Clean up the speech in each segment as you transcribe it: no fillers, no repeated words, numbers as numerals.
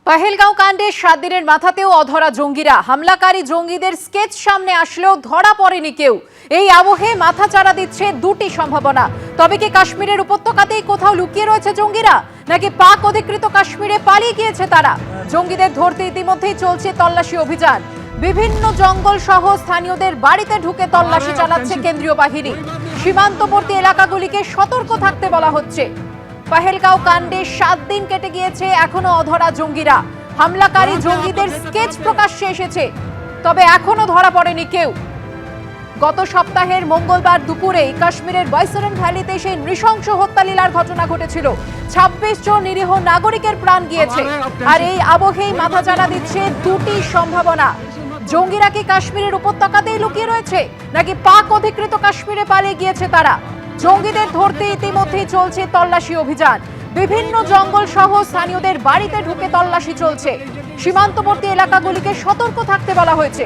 পহেলগাঁও কাণ্ডে 7 দিনের মাথাতেও অধরা জঙ্গিরা। হামলাকারী জঙ্গিদের স্কেচ সামনে আসলেও ধরা পড়েনি কেউ। এই আবহে মাথাচাড়া দিচ্ছে দুটি সম্ভাবনা। তবে কি কাশ্মীরের উপত্যকাতেই কোথাও লুকিয়ে রয়েছে জঙ্গিরা, নাকি পাক অধিকৃত কাশ্মীরে পালিয়ে গিয়েছে তারা? জঙ্গিদের ধরতে ইতিমধ্যেই চলছে তল্লাশি অভিযান। বিভিন্ন জঙ্গল সহ স্থানীয়দের বাড়িতে ঢুকে তল্লাশি চালাচ্ছে কেন্দ্রীয় বাহিনী। সীমান্তবর্তী এলাকাগুলিকে সতর্ক থাকতে বলা হচ্ছে। পহেলগাঁও কাণ্ডে 7 দিন কেটে গিয়েছে, এখনো অধরা জঙ্গিরা। হামলাকারী জঙ্গিদের স্কেচ প্রকাশ্যে এসেছে, তবে এখনো ধরা পড়েনি কেউ। গত সপ্তাহের মঙ্গলবার দুপুরে কাশ্মীরের বৈসরন ভ্যালিতে সেই নৃশংস হত্যালীলার ঘটনা ঘটেছিল। 26 জন নিরীহ নাগরিকের প্রাণ গিয়েছে। আর এই আবহেই মাথাচাড়া দিচ্ছে দুটি সম্ভাবনা। জঙ্গিরা কি কাশ্মীরের উপত্যকাতেই লুকিয়ে রয়েছে, নাকি পাক অধিকৃত কাশ্মীরে পালিয়ে গিয়েছে তারা? জঙ্গিদের ধরতে ইতিমধ্যেই চলছে তল্লাশি অভিযান। বিভিন্ন জঙ্গল সহ স্থানীয়দের বাড়িতে ঢুকে তল্লাশি চলছে। সীমান্তবর্তী এলাকাগুলিকে সতর্ক থাকতে বলা হয়েছে।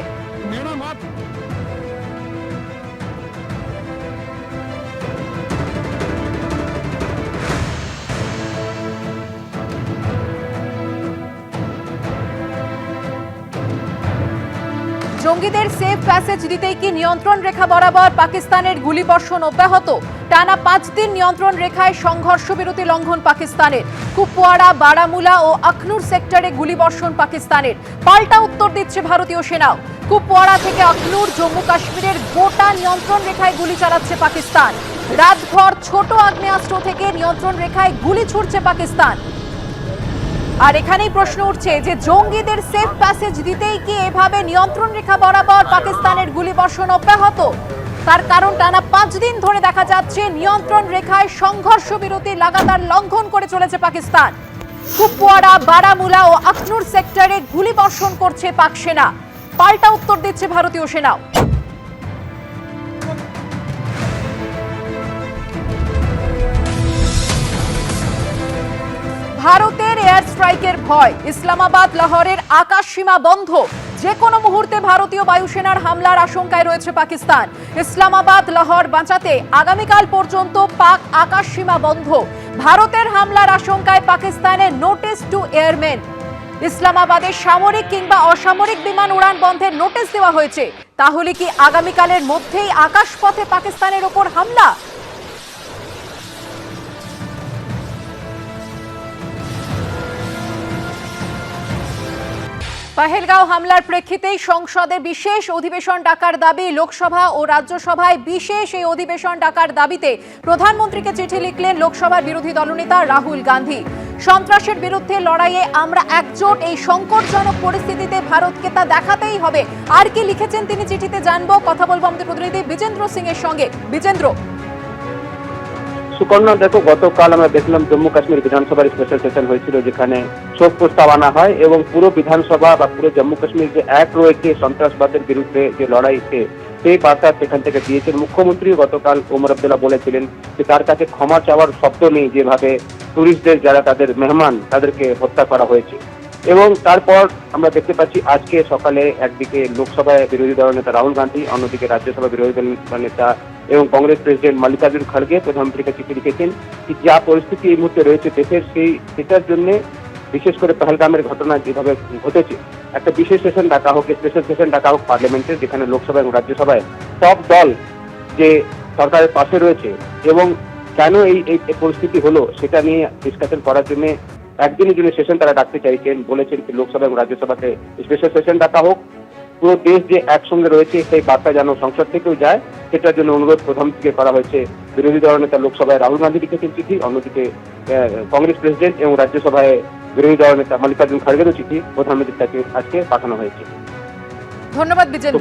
জঙ্গিদের সেফ প্যাসেজ দিতেই কি নিয়ন্ত্রণ রেখা বরাবর পাকিস্তানের গুলিবর্ষণ অব্যাহত? টানা 5 দিন নিয়ন্ত্রণ রেখায় সংঘর্ষ বিরতি লঙ্ঘন পাকিস্তানের। কুপওয়াড়া, বারামুলা ও আখনুর সেক্টরে গুলিবর্ষণ পাকিস্তানের। পাল্টা উত্তর দিচ্ছে ভারতীয় সেনাও। কুপওয়াড়া থেকে আখনুর, জম্মু কাশ্মীরের গোটা নিয়ন্ত্রণ রেখায় গুলি চালাচ্ছে পাকিস্তান। রাতভর ছোট আগ্নেয়াস্ত্র থেকে নিয়ন্ত্রণ রেখায় গুলি ছুড়ছে পাকিস্তান। আর এখানেই প্রশ্ন উঠছে যে জঙ্গিদের সেফ প্যাসেজ দিতেই কি এভাবে নিয়ন্ত্রণ রেখা বরাবর পাকিস্তানের গুলিবর্ষণ অব্যাহত? তার কারণ টানা 5 দিন ধরে দেখা যাচ্ছে নিয়ন্ত্রণ রেখায় সংঘর্ষ বিরতি লাগাতার লঙ্ঘন করে চলেছে পাকিস্তান। কুপওয়াড়া, বারামুলা ও আখনুর সেক্টরে গুলিবর্ষণ করছে পাক সেনা। পাল্টা উত্তর দিচ্ছে ভারতীয় সেনাও। ভারতের এয়ার স্ট্রাইকের ভয়। ইসলামাবাদ লাহোরের আকাশ সীমা বন্ধ। যে কোনো মুহূর্তে ভারতীয় বায়ুসেনার হামলার আশঙ্কায় রয়েছে পাকিস্তান। ইসলামাবাদ লাহোর বাঁচাতে আগামীকাল পর্যন্ত পাক আকাশ সীমা বন্ধ। ভারতের হামলার আশঙ্কায় পাকিস্তানের নোটিশ টু এয়ারম্যান। ইসলামাবাদে সামরিক কিংবা অসামরিক বিমান উড়ান বন্ধের নোটিশ দেওয়া হয়েছে। তাহলে কি আগামীকালের মধ্যেই আকাশপথে পাকিস্তানের ওপর হামলা? পহেলগাঁও হামলার প্রেক্ষিতেই সংসদে বিশেষ অধিবেশন ডাকার দাবি। লোকসভা ও রাজ্যসভায় বিশেষ এই অধিবেশন ডাকার দাবিতে প্রধানমন্ত্রীকে চিঠি লিখলেন লোকসভার বিরোধী দলনেতা রাহুল গান্ধী। সন্ত্রাসের বিরুদ্ধে লড়াইয়ে আমরা একজোট। এই সংকটজনক পরিস্থিতিতে ভারতকে তা দেখাতেই হবে। আর কি লিখেছেন তিনি চিঠিতে জানবো। কথা বলবো আমাদের প্রতিনিধি বিজেন্দ্র সিং এর সঙ্গে। বিজেন্দ্র। সুকর্ণা, দেখো, গতকাল আমরা দেখলাম জম্মু কাশ্মীর বিধানসভার স্পেশাল সেশন হয়েছিল, যেখানে শোক প্রস্তাব আনা হয় এবং পুরো বিধানসভা বা পুরো জম্মু কাশ্মীর যে এক রয়েছে সন্ত্রাসবাদের বিরুদ্ধে যে লড়াইতে, সেই বার্তা সেখান থেকে দিয়েছেন মুখ্যমন্ত্রী। গতকাল ওমর আবদুল্লাহ বলেছিলেন যে তার কাছে ক্ষমা চাওয়ার শব্দ নেই যেভাবে টুরিস্টদের, যারা তাদের মেহমান, তাদেরকে হত্যা করা হয়েছে। এবং তারপর আমরা দেখতে পাচ্ছি আজকে সকালে একদিকে লোকসভায় বিরোধী দল নেতা রাহুল গান্ধী, অন্যদিকে রাজ্যসভা বিরোধী দল নেতা এবং কংগ্রেস প্রেসিডেন্ট মল্লিকার্জুন খড়গে প্রধানমন্ত্রীকে চিঠি লিখেছেন যে যা পরিস্থিতি এই মুহূর্তে রয়েছে দেশের, সেটার জন্য বিশেষ করে পহেলগামের ঘটনা যেভাবে ঘটেছে, একটা বিশেষ সেশন ডাকা হোক, স্পেশাল সেশন ডাকা হোক পার্লামেন্টের, যেখানে লোকসভা এবং রাজ্যসভায় সব দল যে সরকারের পাশে রয়েছে এবং কেন এই পরিস্থিতি হলো সেটা নিয়ে ডিসকাশন করার জন্য একদিনের জন্য সেশন তারা ডাকতে চাইছেন। বলেছেন যে লোকসভা এবং রাজ্যসভাতে স্পেশাল সেশন ডাকা হোক, পুরো দেশ যে একসঙ্গে রয়েছে সেই বার্তা যেন সংসদ থেকেও যায়, সেটার জন্য অনুরোধ প্রধানমন্ত্রীকে করা হয়েছে। বিরোধী দল নেতা লোকসভায় রাহুল গান্ধী লিখেছেন চিঠি, অন্যদিকে কংগ্রেস প্রেসিডেন্ট এবং রাজ্যসভায় বিরোধী দল নেতা মল্লিকার্জুন খড়গেরও চিঠি প্রধানমন্ত্রীর কাছে আজকে পাঠানো হয়েছে। ধন্যবাদ বিজেন্দ্র।